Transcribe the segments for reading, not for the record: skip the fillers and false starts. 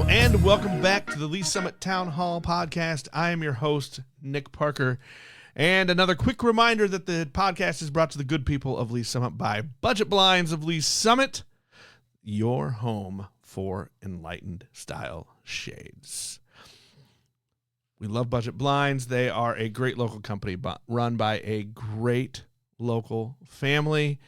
And welcome back to the Lee Summit Town Hall podcast. I am your host, Nick Parker. And another quick reminder that the podcast is brought to the good people of Lee Summit by Budget Blinds of Lee Summit, your home for enlightened style shades. We love Budget Blinds. They are a great local company run by a great local family.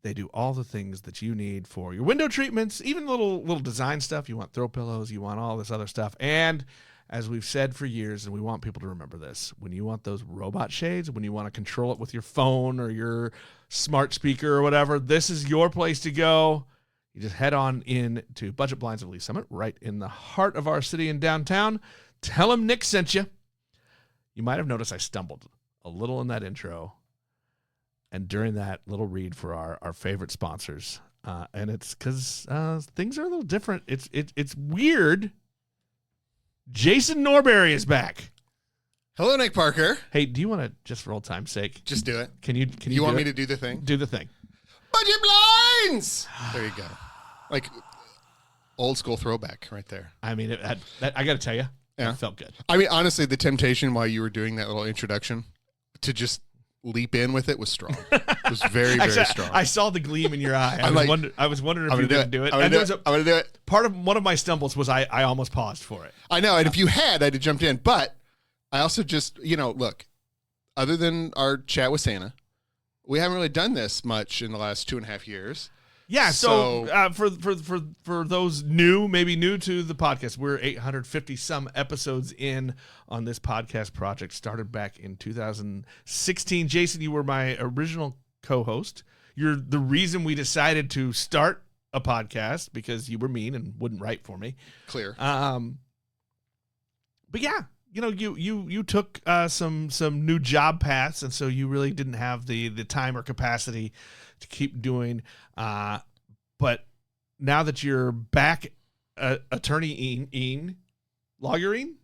They do all the things that you need for your window treatments, even little design stuff. You want throw pillows, you want all this other stuff. And as we've said for years, and we want people to remember this, when you want those robot shades, when you want to control it with your phone or your smart speaker or whatever, this is your place to go. You just head on in to Budget Blinds of Lee Summit, right in the heart of our city in downtown. Tell them Nick sent you. You might have noticed I stumbled a little in that intro. And during that little read for our favorite sponsors, and it's because things are a little different. It's weird. Jason Norbury is back. Hello, Nick Parker. Hey, do you want to, just for old time's sake, just do it? Can you want me to do the thing? Do the thing. Budget Blinds. There you go. Like old school throwback right there. I mean, I got to tell you, yeah, it felt good. I mean, honestly, the temptation while you were doing that little introduction to just leap in with it was strong. It was very, very strong. I saw the gleam in your eye. I was wondering if you were going to do it. I'm going to do it. Part of one of my stumbles was I almost paused for it. I know, and if you had, I'd have jumped in. But I also just, look, other than our chat with Santa, we haven't really done this much in the last 2.5 years. Yeah, so for those maybe new to the podcast, we're 850 some episodes in on this podcast project. Started back in 2016. Jason, you were my original co-host. You're the reason we decided to start a podcast because you were mean and wouldn't write for me. Clear. But yeah, you took some new job paths, and so you really didn't have the time or capacity to keep doing. But now that you're back, attorney lawyering,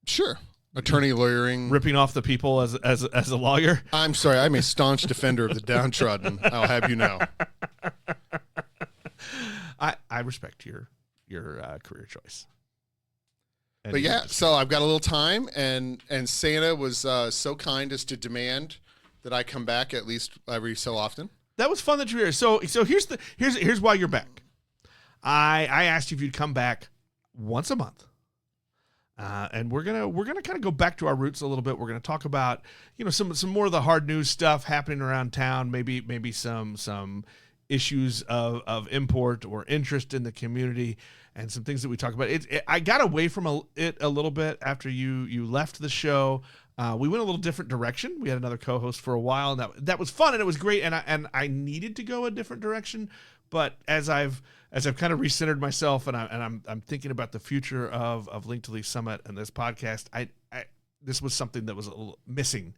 sure, attorney lawyering, ripping off the people as a lawyer. I'm sorry, I'm a staunch defender of the downtrodden. I'll have you know. I respect your career choice. But yeah, so I've got a little time, and Santa was so kind as to demand that I come back at least every so often. That was fun that you're here. So here's why you're back. I asked you if you'd come back once a month, and we're gonna kind of go back to our roots a little bit. We're gonna talk about some more of the hard news stuff happening around town. Maybe some issues of import or interest in the community, and some things that we talk about. I got away from it a little bit after you left the show. We went a little different direction. We had another co-host for a while, and that was fun, and it was great. And I needed to go a different direction. But as I've kind of recentered myself, and I'm thinking about the future of Link to Lee Summit and this podcast, this was something that was a little missing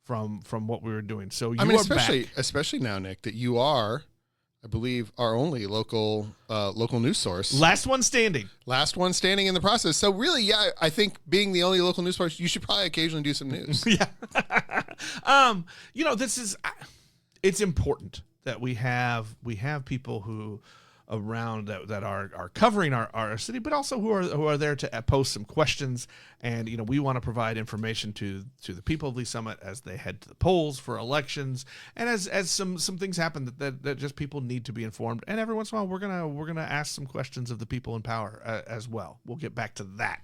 from what we were doing. So you are back. Especially now, Nick, that you are, I believe, our only local news source. Last one standing In the process. So really, yeah, I think being the only local news source, you should probably occasionally do some news. Yeah. It's important that we have people who around that are covering our city, but also who are there to post some questions. And we want to provide information to the people of Lee Summit as they head to the polls for elections, and as some things happen that just people need to be informed. And every once in a while, we're gonna ask some questions of the people in power as well. We'll get back to that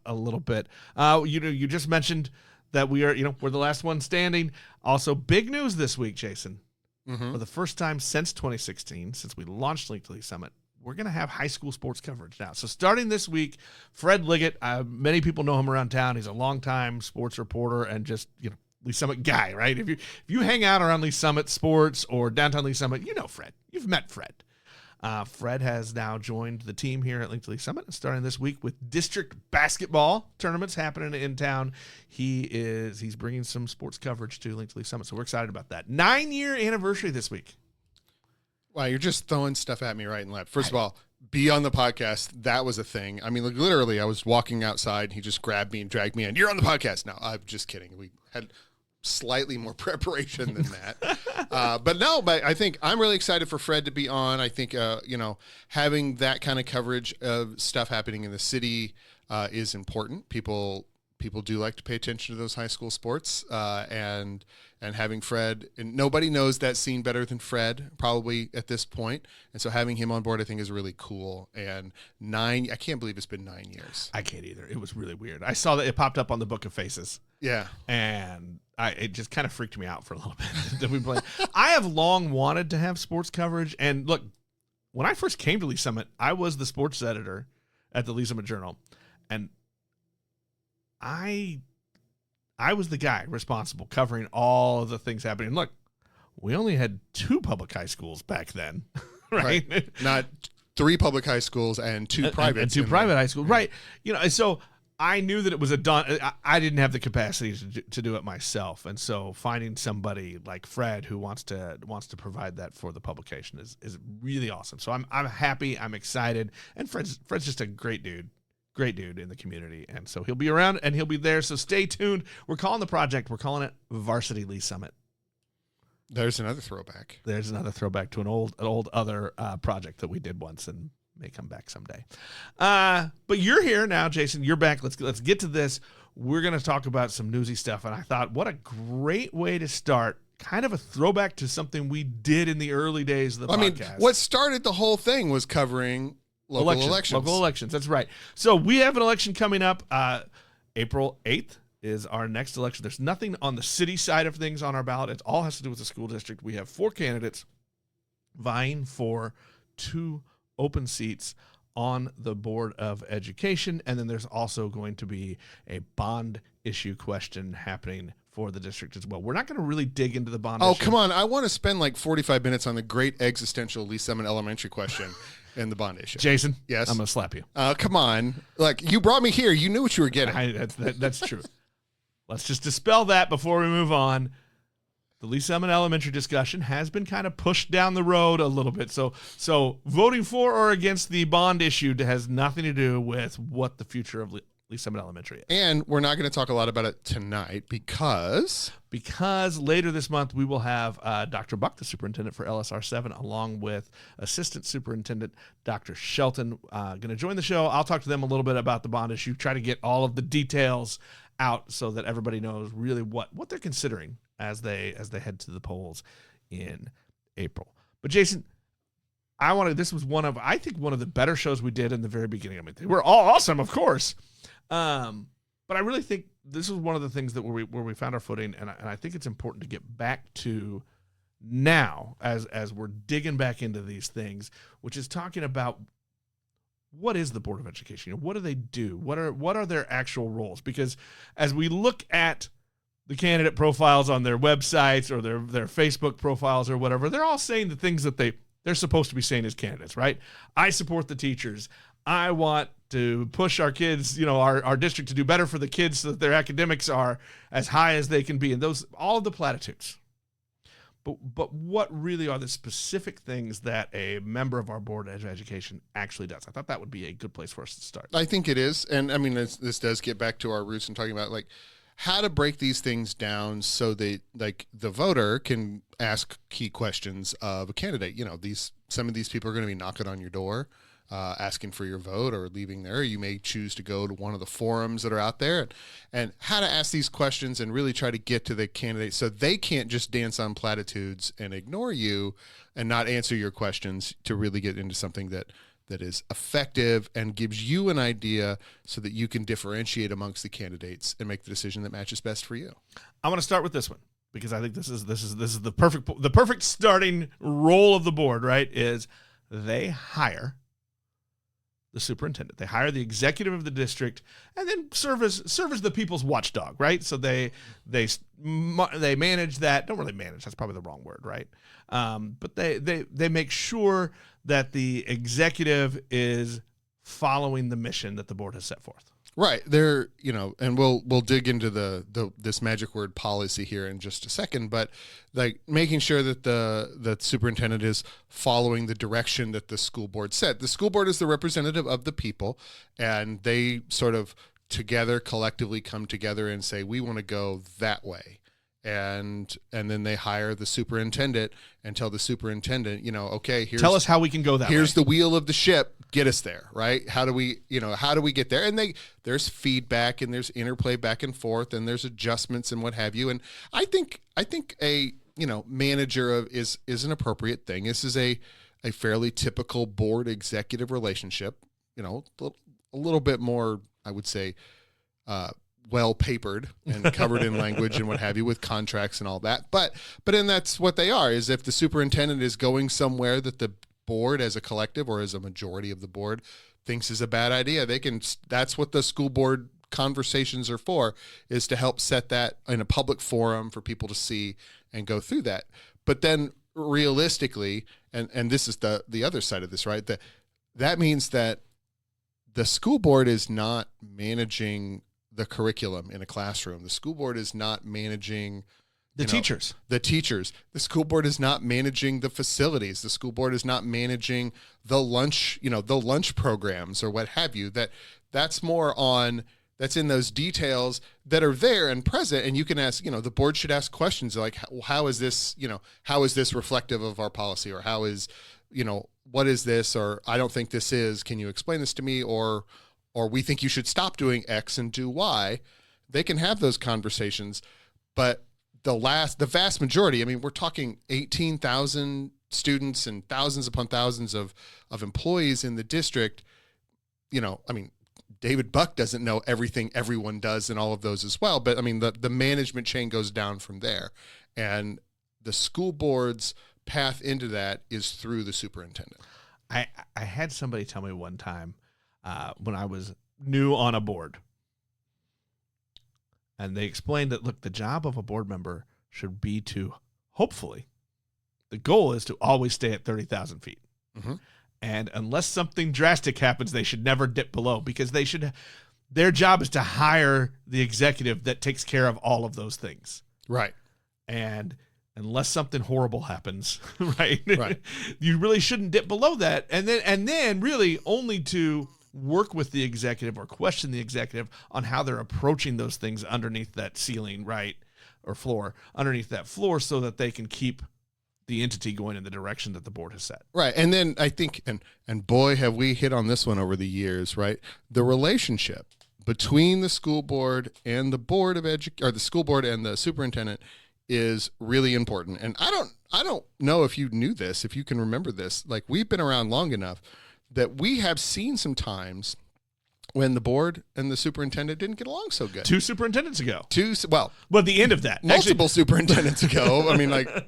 a little bit. You just mentioned that we're the last one standing. Also, big news this week, Jason. Mm-hmm. For the first time since 2016, since we launched Link to Lee Summit, we're going to have high school sports coverage now. So starting this week, Fred Liggett, many people know him around town. He's a longtime sports reporter and just, Lee Summit guy, right? If you hang out around Lee Summit sports or downtown Lee Summit, you know Fred. You've met Fred. Fred has now joined the team here at Link to Lee Summit, starting this week with district basketball tournaments happening in town. He's bringing some sports coverage to Link to Lee Summit, so we're excited about that. 9-year anniversary this week. Wow, you're just throwing stuff at me right and left. First of all, be on the podcast. That was a thing. I mean, literally, I was walking outside, and he just grabbed me and dragged me in. You're on the podcast now. I'm just kidding. We had slightly more preparation than that. But I think I'm really excited for Fred to be on. I think, having that kind of coverage of stuff happening in the city is important. People do like to pay attention to those high school sports, and having Fred, and nobody knows that scene better than Fred probably at this point. And so having him on board, I think, is really cool. And I can't believe it's been 9 years. I can't either. It was really weird. I saw that it popped up on the Book of Faces. Yeah. And it just kind of freaked me out for a little bit. I have long wanted to have sports coverage. And look, when I first came to Lee Summit, I was the sports editor at the Lee Summit Journal. And I was the guy responsible covering all of the things happening. Look, we only had 2 public high schools back then, right? Not 3 public high schools and 2 private. And 2 private high schools, right. So I knew that it was I didn't have the capacity to do it myself. And so finding somebody like Fred who wants to provide that for the publication is really awesome. So I'm happy, I'm excited. And Fred's just a great dude in the community. And so he'll be around and he'll be there. So stay tuned. We're calling it Varsity Lee Summit. There's another throwback. To an old other project that we did once and may come back someday. But you're here now, Jason. You're back. Let's get to this. We're going to talk about some newsy stuff. And I thought, what a great way to start. Kind of a throwback to something we did in the early days of the podcast. What started the whole thing was covering local elections. That's right. So we have an election coming up. April 8th is our next election. There's nothing on the city side of things on our ballot. It all has to do with the school district. We have 4 candidates vying for 2 open seats on the Board of Education. And then there's also going to be a bond issue question happening for the district as well. We're not going to really dig into the bond issue. Oh, come on. I want to spend like 45 minutes on the great existential Lee Summit Elementary question. And the bond issue. Jason, yes, I'm going to slap you. Come on. Look, you brought me here. You knew what you were getting. That's true. Let's just dispel that before we move on. The Lee Summit Elementary discussion has been kind of pushed down the road a little bit. So voting for or against the bond issue has nothing to do with what the future of Lee Summit Elementary is. And we're not going to talk a lot about it tonight because later this month we will have Dr. Buck, the superintendent for LSR 7, along with Assistant Superintendent Dr. Shelton, going to join the show. I'll talk to them a little bit about the bond issue, try to get all of the details out so that everybody knows really what they're considering as they head to the polls in April. But Jason, this was one of the better shows we did in the very beginning. I mean, they were all awesome, of course. But I really think this is one of the things that where we found our footing, and I think it's important to get back to now as we're digging back into these things, which is talking about what is the Board of Education? What do they do? What are their actual roles? Because as we look at the candidate profiles on their websites or their Facebook profiles or whatever, they're all saying the things that they're supposed to be saying as candidates, right? I support the teachers. I want to push our kids, our district to do better for the kids so that their academics are as high as they can be. And those, all of the platitudes. But what really are the specific things that a member of our Board of Education actually does? I thought that would be a good place for us to start. I think it is. And I mean, this does get back to our roots and talking about like how to break these things down so that like the voter can ask key questions of a candidate. Some of these people are going to be knocking on your door, asking for your vote or leaving there. You may choose to go to one of the forums that are out there and how to ask these questions and really try to get to the candidate so they can't just dance on platitudes and ignore you and not answer your questions, to really get into something that is effective and gives you an idea so that you can differentiate amongst the candidates and make the decision that matches best for you. I want to start with this one because I think this is the perfect starting role of the board, right? Is they hire the superintendent. They hire the executive of the district and then serve as the people's watchdog, right? So they manage that. Don't really manage. That's probably the wrong word, right? But they make sure that the executive is following the mission that the board has set forth. Right. There, and we'll dig into this magic word policy here in just a second, but like making sure that the superintendent is following the direction that the school board set. The school board is the representative of the people, and they sort of together collectively come together and say, we want to go that way. and then they hire the superintendent and tell the superintendent, okay, tell us how we can go that way. Here's the wheel of the ship. Get us there, right? How do we get there? And there's feedback and there's interplay back and forth and there's adjustments and what have you. And I think a manager is an appropriate thing. This is a fairly typical board executive relationship. A little bit more, I would say, well papered and covered in language and what have you, with contracts and all that. But then that's what they are, is if the superintendent is going somewhere that the board as a collective or as a majority of the board thinks is a bad idea, that's what the school board conversations are for, is to help set that in a public forum for people to see and go through that. But then realistically, and this is the other side of this, right? That means that the school board is not managing the curriculum in a classroom. The school board is not managing the teachers. The school board is not managing the facilities. The school board is not managing the lunch programs or what have you. That's in those details that are there and present. And you can ask, the board should ask questions like, how is this reflective of our policy? Or how is, what is this? Or I don't think this is, can you explain this to me? Or we think you should stop doing X and do Y. They can have those conversations, but the vast majority, we're talking 18,000 students and thousands upon thousands of employees in the district. David Buck doesn't know everything everyone does and all of those as well. But the management chain goes down from there. And the school board's path into that is through the superintendent. I had somebody tell me one time, when I was new on a board, and they explained that, look, the job of a board member should be to, hopefully, the goal is to always stay at 30,000 feet. Mm-hmm. And unless something drastic happens, they should never dip below, because their job is to hire the executive that takes care of all of those things. Right. And unless something horrible happens, right? Right. You really shouldn't dip below that. And then really only to work with the executive or question the executive on how they're approaching those things underneath that ceiling, right? Or floor, underneath that floor, so that they can keep the entity going in the direction that the board has set. Right. And then I think, and boy, have we hit on this one over the years, right? The relationship between the school board and the board of or the school board and the superintendent is really important. And I don't know if you knew this, if you can remember this. Like, we've been around long enough that we have seen some times when the board and the superintendent didn't get along so good. 2 superintendents ago. Well, the end of that. Multiple superintendents ago.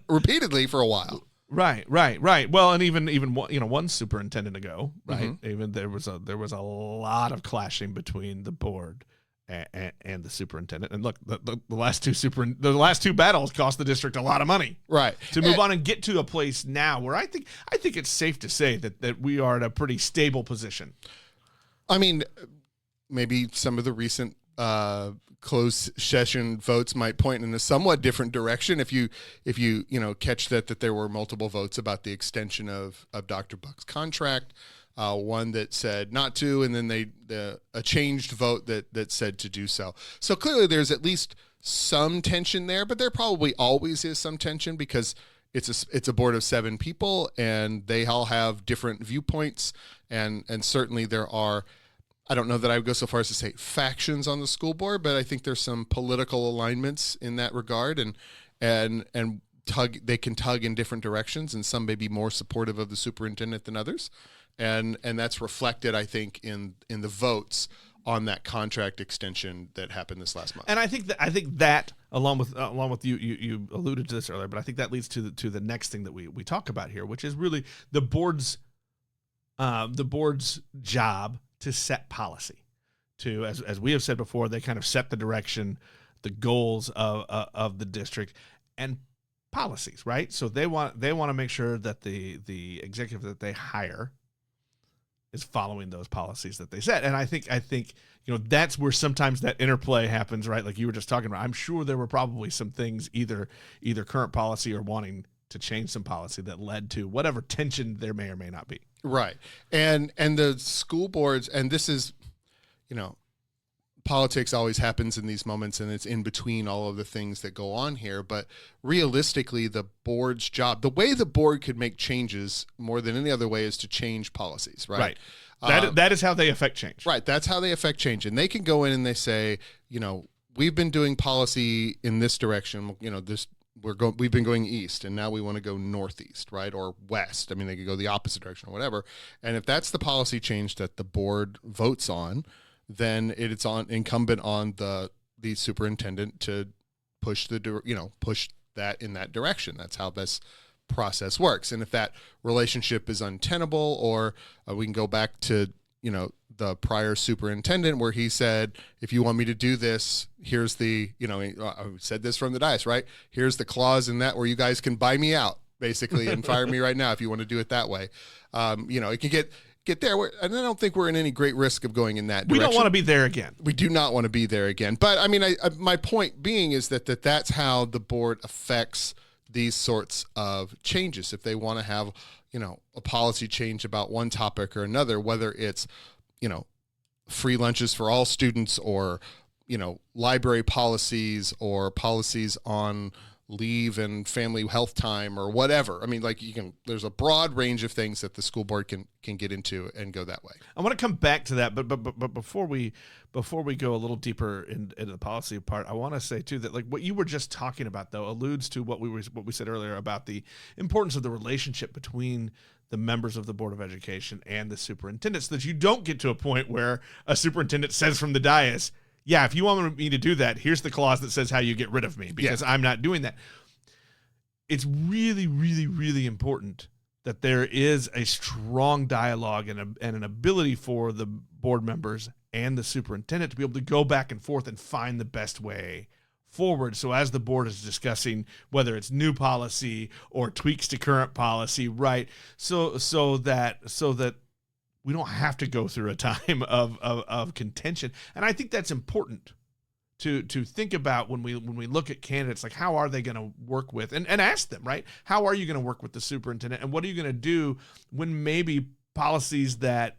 Repeatedly for a while. Right. Well, and even one superintendent ago, right? Mm-hmm. Even there was a lot of clashing between the board and the superintendent. And look, the last two battles cost the district a lot of money. Right. To move on and get to a place now where I think it's safe to say that we are at a pretty stable position. Maybe some of the recent closed session votes might point in a somewhat different direction. If you catch that there were multiple votes about the extension of Dr. Buck's contract, one that said not to, and then a changed vote that said to do so. So clearly there's at least some tension there, but there probably always is some tension, because it's a board of 7 people and they all have different viewpoints, and certainly there are, I don't know that I would go so far as to say factions on the school board, but I think there's some political alignments in that regard, and they can tug in different directions, and some may be more supportive of the superintendent than others. And that's reflected, I think, in the votes on that contract extension that happened this last month. And I think that along with you alluded to this earlier, but I think that leads to the next thing that we talk about here, which is really the board's job to set policy. To, as we have said before, they kind of set the direction, the goals of the district, and policies, right? So they want to make sure that the executive that they hire is following those policies that they set. And I think that's where sometimes that interplay happens, right? Like you were just talking about. I'm sure there were probably some things, either current policy or wanting to change some policy, that led to whatever tension there may or may not be. Right. And the school boards, and this is, politics always happens in these moments, and it's in between all of the things that go on here. But realistically, the board's job, the way the board could make changes more than any other way, is to change policies, right? That is how they affect change. Right. That's how they affect change. And they can go in and they say, we've been doing policy in this direction, we've been going east, and now we want to go northeast, right? Or west. I mean, they could go the opposite direction or whatever. And if that's the policy change that the board votes on, then it's incumbent on the superintendent to push that in that direction. That's how this process works. And if that relationship is untenable, or we can go back to the prior superintendent where he said, if you want me to do this, here's the I said this from the dais, right? Here's the clause in that where you guys can buy me out basically and fire me right now if you want to do it that way. It can get there, and I don't think we're in any great risk of going in that direction. We don't want to be there again. We do not want to be there again. But I mean, my point being is that's how the board affects these sorts of changes. If they want to have, a policy change about one topic or another, whether it's, free lunches for all students, or, library policies, or policies on leave and family health time, or whatever. I mean, there's a broad range of things that the school board can get into and go that way. I want to come back to that, but before we go a little deeper into the policy part, I want to say too that what you were just talking about though alludes to what we said earlier about the importance of the relationship between the members of the Board of Education and the superintendent, so that you don't get to a point where a superintendent says from the dais, yeah, if you want me to do that, here's the clause that says how you get rid of me, because I'm not doing that. It's really, really, really important that there is a strong dialogue and an ability for the board members and the superintendent to be able to go back and forth and find the best way forward. So as the board is discussing whether it's new policy or tweaks to current policy, right? So that we don't have to go through a time of contention. And I think that's important to think about when we look at candidates, how are they going to work with, and ask them, right? How are you going to work with the superintendent, and what are you going to do when maybe policies that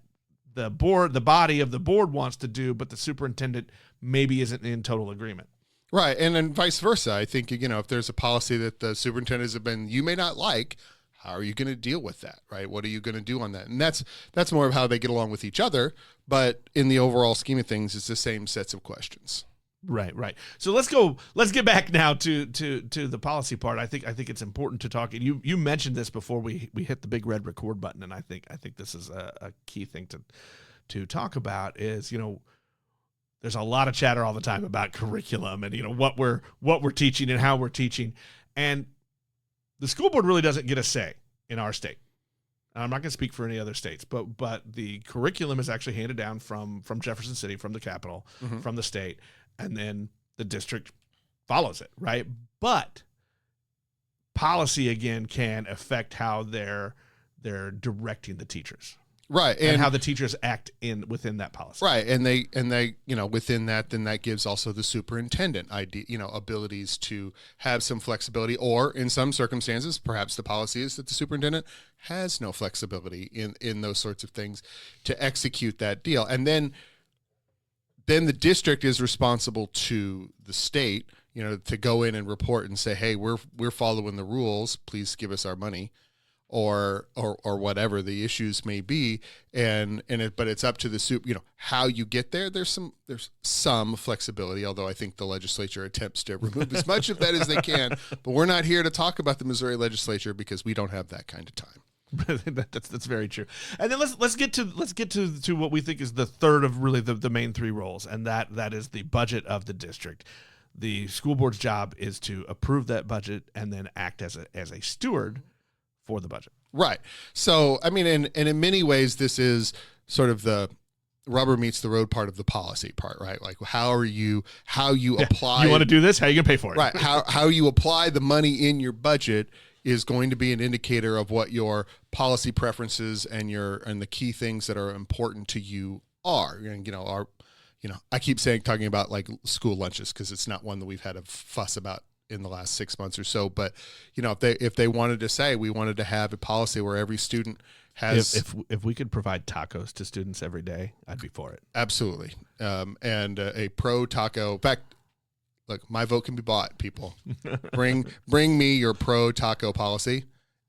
the body of the board wants to do, but the superintendent maybe isn't in total agreement? Right. And then vice versa. I think, if there's a policy that the superintendents have you may not like, how are you going to deal with that, right? What are you going to do on that? And that's more of how they get along with each other. But in the overall scheme of things, it's the same sets of questions. Right. So let's get back now to the policy part. I think it's important to talk. You mentioned this before we hit the big red record button, and I think this is a key thing to talk about is, there's a lot of chatter all the time about curriculum and what we're teaching and how we're teaching, and the school board really doesn't get a say in our state. I'm not going to speak for any other states, but the curriculum is actually handed down from Jefferson City, from the capital, from the state, and then the district follows it, right? But policy again can affect how they're directing the teachers. Right. And how the teachers act within that policy. Right. And they within that, then that gives also the superintendent abilities to have some flexibility, or in some circumstances, perhaps the policy is that the superintendent has no flexibility in those sorts of things to execute that deal. And then the district is responsible to the state, to go in and report and say, hey, we're following the rules, please give us our money. Or whatever the issues may be, but it's up to the how you get there. There's some flexibility, although I think the legislature attempts to remove as much of that as they can. But we're not here to talk about the Missouri legislature because we don't have that kind of time. That's very true. And then let's get to what we think is the third of really the main three roles, and that is the budget of the district. The school board's job is to approve that budget and then act as a steward for the budget. Right. So, I mean, and in many ways, this is sort of the rubber meets the road part of the policy part, right? Like how you apply. You want to do this? How are you going to pay for it? Right. How you apply the money in your budget is going to be an indicator of what your policy preferences and the key things that are important to you are. And, I keep talking about like school lunches because it's not one that we've had a fuss about in the last 6 months or so. But, if they wanted to say we wanted to have a policy where every student has if we could provide tacos to students every day, I'd be for it. absolutely, and a pro taco. In fact, look, my vote can be bought. People, bring me your pro taco policy,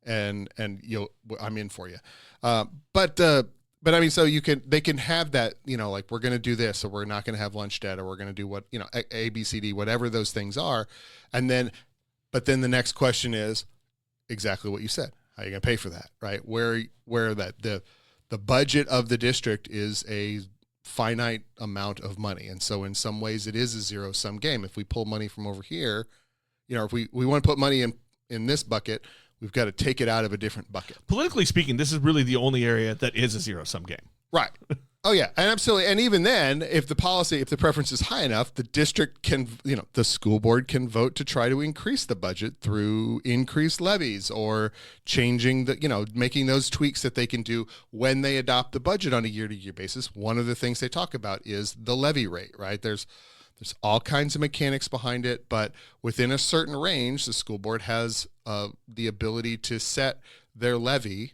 and I'm in for you. But I mean, so they can have that, like we're going to do this, or we're not going to have lunch debt, or we're going to do what, A, B, C, D, whatever those things are. But then the next question is exactly what you said. How are you going to pay for that, right? Where the budget of the district is a finite amount of money. And so in some ways it is a zero-sum game. If we pull money from over here, if we want to put money in this bucket, we've got to take it out of a different bucket. Politically speaking, this is really the only area that is a zero-sum game. Right. Oh, yeah. And absolutely. And even then, if the preference is high enough, the district can, the school board can vote to try to increase the budget through increased levies or changing making those tweaks that they can do when they adopt the budget on a year-to-year basis. One of the things they talk about is the levy rate, right? There's all kinds of mechanics behind it, but within a certain range, the school board has the ability to set their levy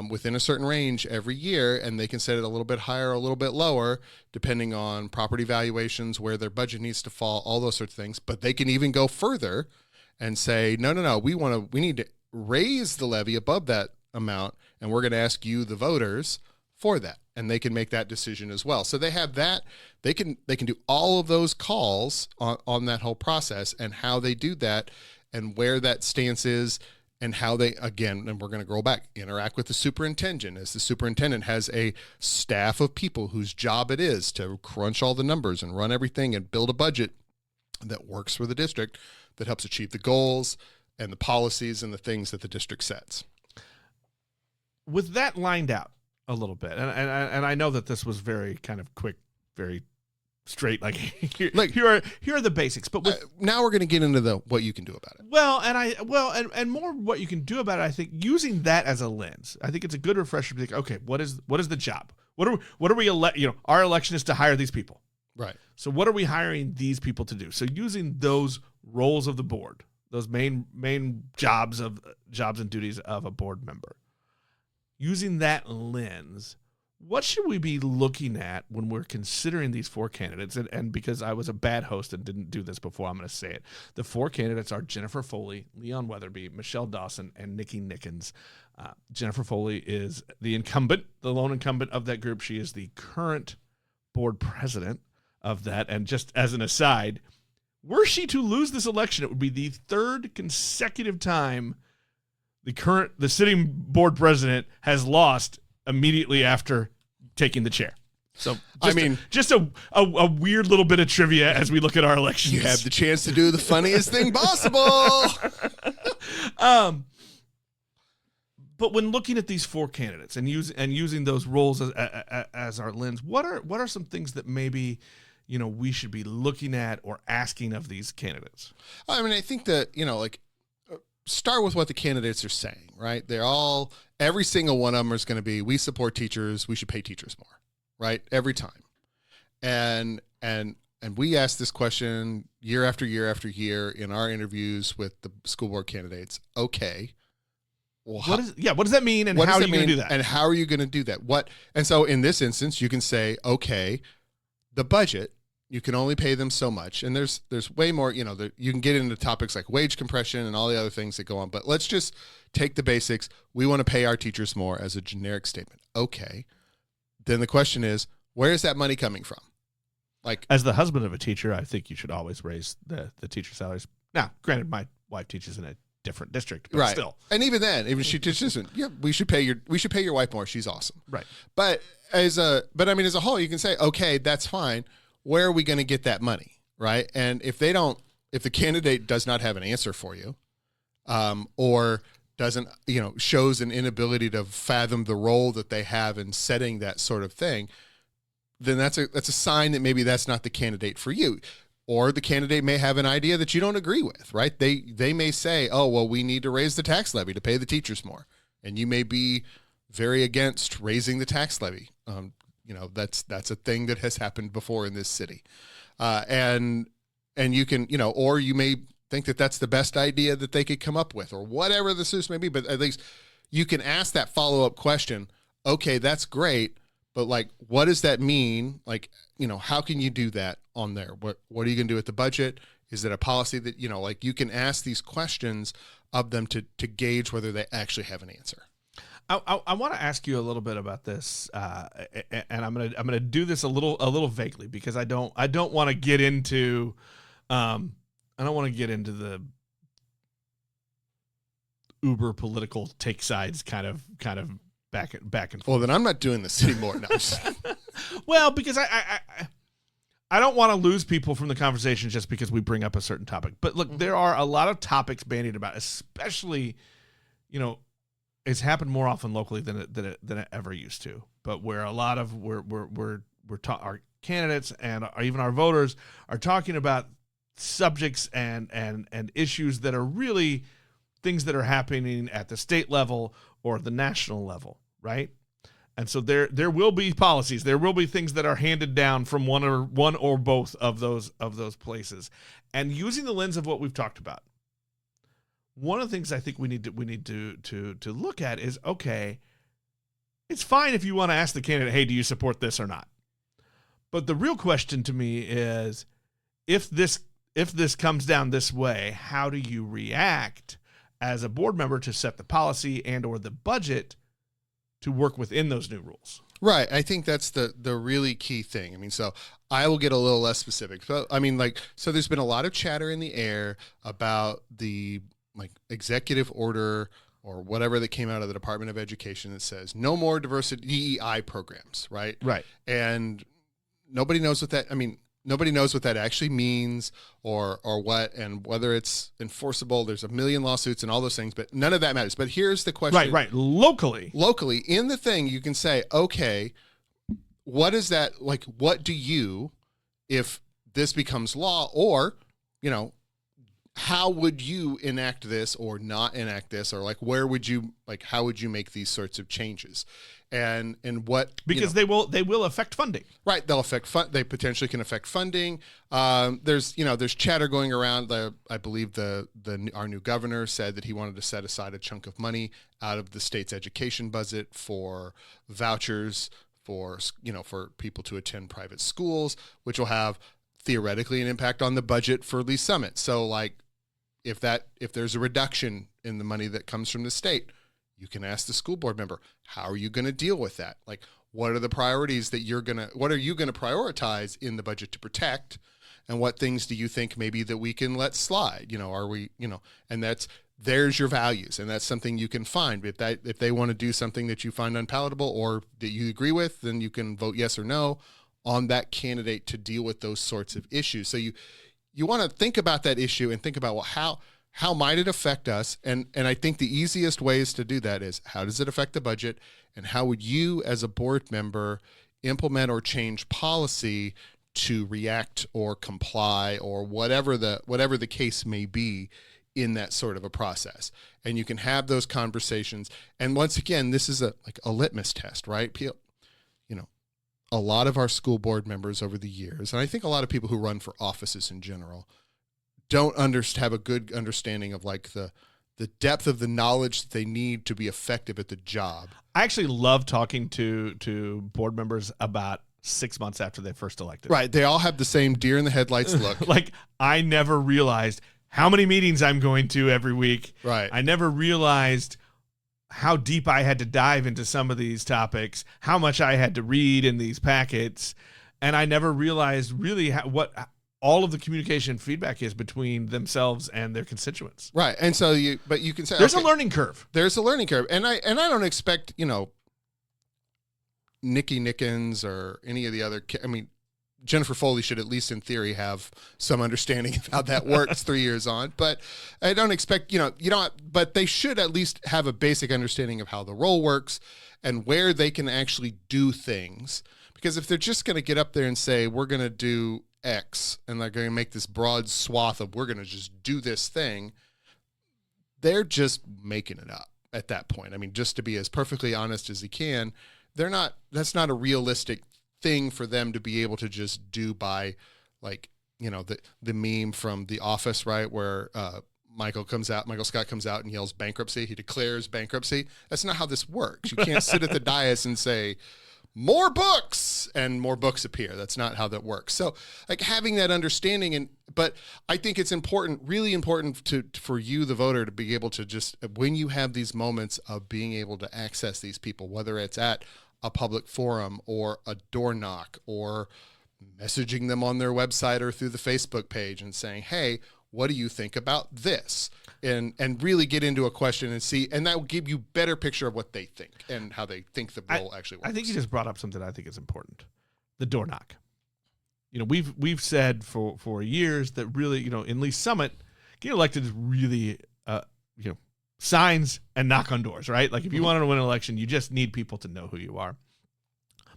within a certain range every year, and they can set it a little bit higher or a little bit lower, depending on property valuations, where their budget needs to fall, all those sorts of things. But they can even go further and say, no, we need to raise the levy above that amount, and we're going to ask you, the voters, for that. And they can make that decision as well. So they have that. They can do all of those calls on that whole process, and how they do that and where that stance is, and how they, again, and we're going to go back, interact with the superintendent, as the superintendent has a staff of people whose job it is to crunch all the numbers and run everything and build a budget that works for the district, that helps achieve the goals and the policies and the things that the district sets. With that lined out a little bit, and I know that this was very kind of quick, very straight, like here are the basics. But now we're going to get into what you can do about it. Well, and more what you can do about it. I think using that as a lens, I think it's a good refresher to think, okay, what is the job? What are we our election is to hire these people, right? So what are we hiring these people to do? So using those roles of the board, those main jobs and duties of a board member, using that lens, what should we be looking at when we're considering these four candidates? And because I was a bad host and didn't do this before, I'm going to say it. The four candidates are Jennifer Foley, Leon Weatherby, Michelle Dawson, and Nikki Nickens. Jennifer Foley is the incumbent, the lone incumbent of that group. She is the current board president of that. And just as an aside, were she to lose this election, it would be the third consecutive time the sitting board president has lost immediately after taking the chair. So just a weird little bit of trivia as we look at our elections. You have the chance to do the funniest thing possible. But when looking at these four candidates and using those roles as our lens, what are some things that maybe we should be looking at or asking of these candidates? I mean, I think that start with what the candidates are saying, right? Every single one of them is going to be, we support teachers, we should pay teachers more, right? Every time. And we ask this question year after year after year in our interviews with the school board candidates. Okay. Well, what does that mean, and how are you going to do that? And how are you going to do that? And so in this instance, you can say, okay, the budget, you can only pay them so much. And there's way more, you can get into topics like wage compression and all the other things that go on. But let's just take the basics. We want to pay our teachers more as a generic statement. Okay. Then the question is, where is that money coming from? Like, as the husband of a teacher, I think you should always raise the teacher salaries. Now, granted, my wife teaches in a different district, but right. Still. And even then, even she teaches, we should pay your wife more. She's awesome. Right. But as a whole, you can say, okay, that's fine. Where are we going to get that money, right? And if the candidate does not have an answer for you, or doesn't, shows an inability to fathom the role that they have in setting that sort of thing, then that's a sign that maybe that's not the candidate for you. Or the candidate may have an idea that you don't agree with, right? They may say, oh, well, we need to raise the tax levy to pay the teachers more. And you may be very against raising the tax levy. That's a thing that has happened before in this city. And you can, or you may think that that's the best idea that they could come up with, or whatever the source may be. But at least you can ask that follow-up question. Okay, that's great, but like, what does that mean? Like, how can you do that on there? What are you going to do with the budget? Is it a policy that, like you can ask these questions of them to gauge whether they actually have an answer. I want to ask you a little bit about this, and I'm gonna do this a little vaguely because I don't want to get into the uber political take sides kind of back and forth. Well, then I'm not doing this anymore. No. Well, because I don't want to lose people from the conversation just because we bring up a certain topic. But look, there are a lot of topics bandied about, especially, it's happened more often locally than it ever used to. But where a lot of our candidates and even our voters are talking about subjects and issues that are really things that are happening at the state level or the national level, right? And so there will be policies, there will be things that are handed down from one or both of those places. And using the lens of what we've talked about, one of the things I think we need to look at is, okay, it's fine if you want to ask the candidate, hey, do you support this or not? But the real question to me is, if this comes down this way, how do you react as a board member to set the policy and or the budget to work within those new rules? Right. I think that's the really key thing. I mean, so I will get a little less specific. So, I mean, so there's been a lot of chatter in the air about the executive order or whatever that came out of the Department of Education that says no more diversity DEI programs, right? Right. And nobody knows what that actually means or what, and whether it's enforceable. There's a million lawsuits and all those things, but none of that matters. But here's the question. Right. Locally in the thing, you can say, okay, what is that? Like, what do you, if this becomes law, or, how would you enact this or not enact this? Or where would you, how would you make these sorts of changes? And what, because they will affect funding, right? They'll affect they potentially can affect funding. There's chatter going around. I believe our new governor said that he wanted to set aside a chunk of money out of the state's education budget for vouchers for people to attend private schools, which will have theoretically an impact on the budget for Lee's Summit. So if there's a reduction in the money that comes from the state, you can ask the school board member, how are you going to deal with that? What are the priorities that what are you going to prioritize in the budget to protect? And what things do you think maybe that we can let slide? And there's your values. And that's something you can find. If they want to do something that you find unpalatable or that you agree with, then you can vote yes or no on that candidate to deal with those sorts of issues. So you want to think about that issue and think about, well, how might it affect us? And I think the easiest ways to do that is, how does it affect the budget? And how would you as a board member implement or change policy to react or comply or whatever the case may be in that sort of a process? And you can have those conversations. And once again, this is a litmus test, right? A lot of our school board members over the years, and I think a lot of people who run for offices in general, don't have a good understanding of the depth of the knowledge that they need to be effective at the job. I actually love talking to board members about 6 months after they first elected. Right. They all have the same deer in the headlights look. I never realized how many meetings I'm going to every week. Right. I never realized how deep I had to dive into some of these topics, how much I had to read in these packets. And I never realized really what all of the communication feedback is between themselves and their constituents. Right. And so you can say there's a learning curve. There's a learning curve. And I don't expect, Nikki Nickens or any of the other, Jennifer Foley should at least in theory have some understanding of how that works 3 years on, but I don't expect, but they should at least have a basic understanding of how the role works and where they can actually do things. Because if they're just going to get up there and say, we're going to do X, and they're going to make this broad swath of, we're going to just do this thing, they're just making it up at that point. Just to be as perfectly honest as you can, that's not a realistic thing for them to be able to just do by the meme from The Office, right? Where Michael Scott comes out and yells bankruptcy. He declares bankruptcy. That's not how this works. You can't sit at the dais and say, more books, and more books appear. That's not how that works. So like having that understanding, but I think it's important, really important for you, the voter, to be able to just, when you have these moments of being able to access these people, whether it's at a public forum or a door knock or messaging them on their website or through the Facebook page and saying, hey, what do you think about this? And really get into a question and see, and that will give you better picture of what they think and how they think the role actually works. I think you just brought up something I think is important. The door knock. You know, we've said for years that really, you know, in Lee's Summit, getting elected is really, you know, signs and knock on doors, right? Like if you want to win an election, you just need people to know who you are.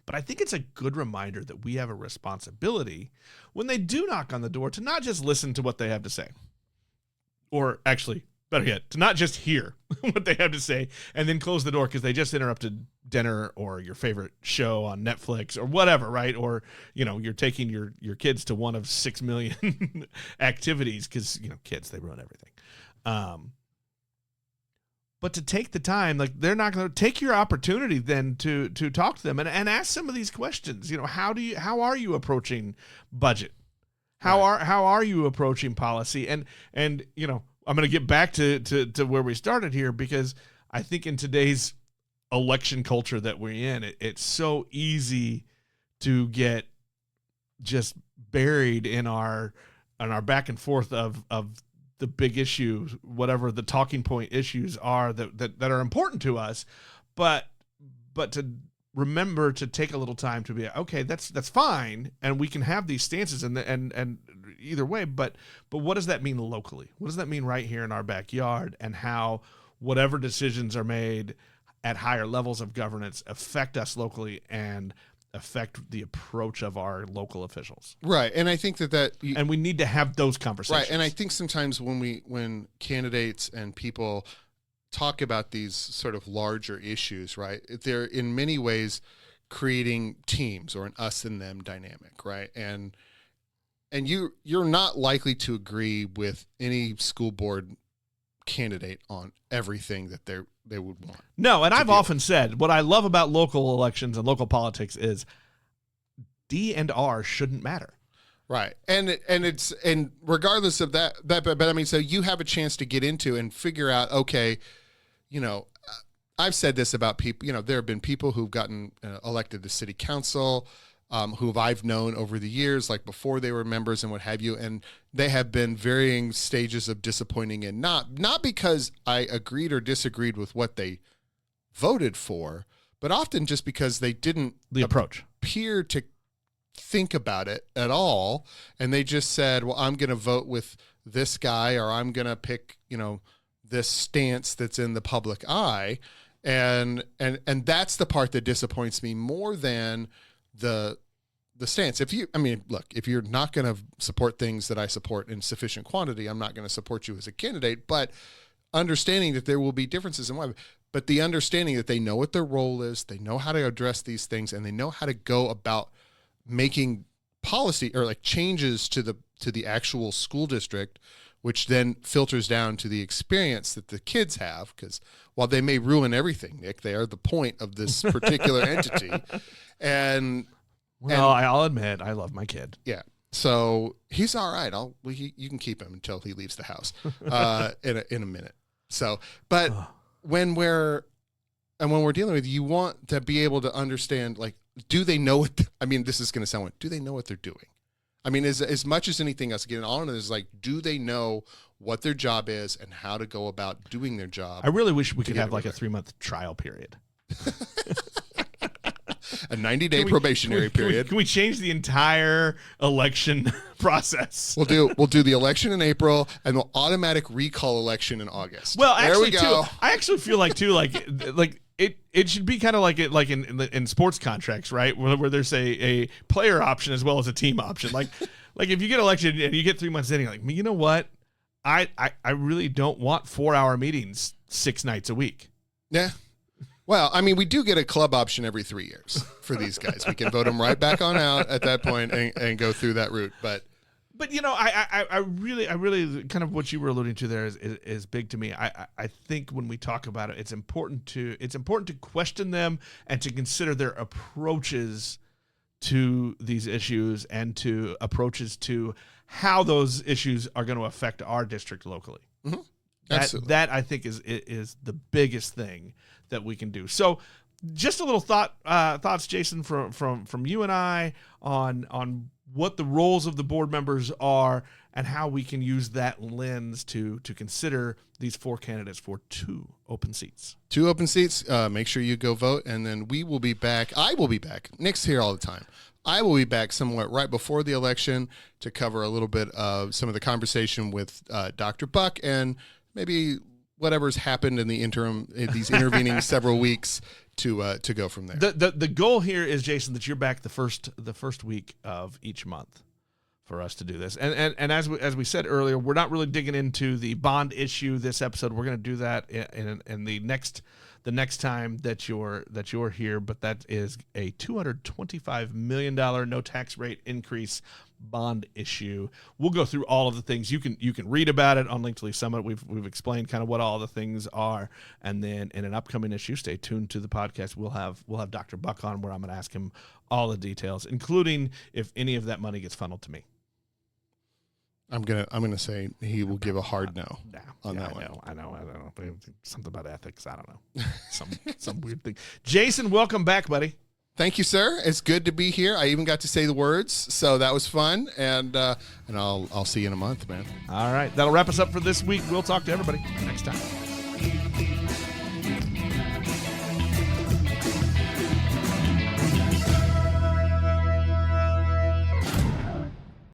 But I think it's a good reminder that we have a responsibility when they do knock on the door to not just listen to what they have to say. Or actually, better yet, to not just hear what they have to say and then close the door because they just interrupted dinner or your favorite show on Netflix or whatever, right? Or, you know, you're taking your kids to one of 6 million activities because, you know, kids, they ruin everything. But to take the time, like they're not going to take your opportunity then to talk to them and ask some of these questions. You know, how are you approaching budget? How are you approaching policy? And you know, I'm going to get back to where we started here because I think in today's election culture that we're in, it's so easy to get just buried in our back and forth of the big issues, whatever the talking point issues are that are important to us, but to remember to take a little time to be okay. That's fine, and we can have these stances and either way. But what does that mean locally? What does that mean right here in our backyard? And how whatever decisions are made at higher levels of governance affect us locally and affect the approach of our local officials. Right, and I think and we need to have those conversations. Right, and I think sometimes when candidates and people talk about these sort of larger issues, right, they're in many ways creating teams or an us and them dynamic, right? And you're not likely to agree with any school board candidate on everything that they would want. No, and I've often said what I love about local elections and local politics is D and R shouldn't matter. Right. And regardless of that, but I mean, so you have a chance to get into and figure out, okay, you know, I've said this about people, you know, there have been people who've gotten elected to city council, who I've known over the years, like before they were members and what have you, and they have been varying stages of disappointing, and not because I agreed or disagreed with what they voted for, but often just because they didn't appear to think about it at all, and they just said, well, I'm going to vote with this guy, or I'm going to pick, you know, this stance that's in the public eye, and that's the part that disappoints me more than the stance. If you're not going to support things that I support in sufficient quantity, I'm not going to support you as a candidate, but understanding that there will be differences in why, but the understanding that they know what their role is, they know how to address these things, and they know how to go about making policy or like changes to the actual school district, which then filters down to the experience that the kids have. Because while they may ruin everything, Nick, they are the point of this particular entity. I'll admit, I love my kid. Yeah. So he's all right. You can keep him until he leaves the house in a minute. So, but when we're dealing with, you want to be able to understand, like, do they know what, this is going to sound weird. Do they know what they're doing? I mean, as much as anything else, getting on is like, do they know what their job is and how to go about doing their job? I really wish we could have like a 3-month trial period. A 90-day probationary period. Can we change the entire election process? We'll do the election in April and the automatic recall election in August. Well, actually, too, I actually feel like too, like it should be kind of like in sports contracts, right? Where there's a player option as well as a team option. Like if you get elected and you get 3 months in, you're like, you know what? I really don't want 4-hour meetings 6 nights a week. Yeah. Well, I mean, we do get a club option every 3 years for these guys. We can vote them right back on out at that point and go through that route. But But I really kind of what you were alluding to there is big to me. I think when we talk about it, it's important to question them and to consider their approaches to these issues and to approaches to how those issues are going to affect our district locally. Mm-hmm. That I think is the biggest thing that we can do. So, just a little thoughts, Jason, from you and I on what the roles of the board members are and how we can use that lens to consider these 4 candidates for 2 open seats. 2 open seats. Make sure you go vote, and then we will be back. I will be back. Nick's here all the time. I will be back somewhat right before the election to cover a little bit of some of the conversation with Dr. Buck and maybe whatever's happened in the interim, these intervening several weeks to go from there. The goal here is, Jason, that you're back the first week of each month for us to do this. And as we said earlier, we're not really digging into the bond issue this episode. We're going to do that in the next time that you're here, but that is a $225 million no tax rate increase bond issue. We'll go through all of the things. You can read about it on Link to Lease Summit. We've explained kind of what all the things are, and then in an upcoming issue, stay tuned to the podcast. We'll have Dr. Buck on, where I'm going to ask him all the details, including if any of that money gets funneled to me. I'm gonna say he will give a hard no on that one. I know. Something about ethics. I don't know. Some weird thing. Jason, welcome back, buddy. Thank you, sir. It's good to be here. I even got to say the words, so that was fun. And I'll see you in a month, man. All right, that'll wrap us up for this week. We'll talk to everybody next time.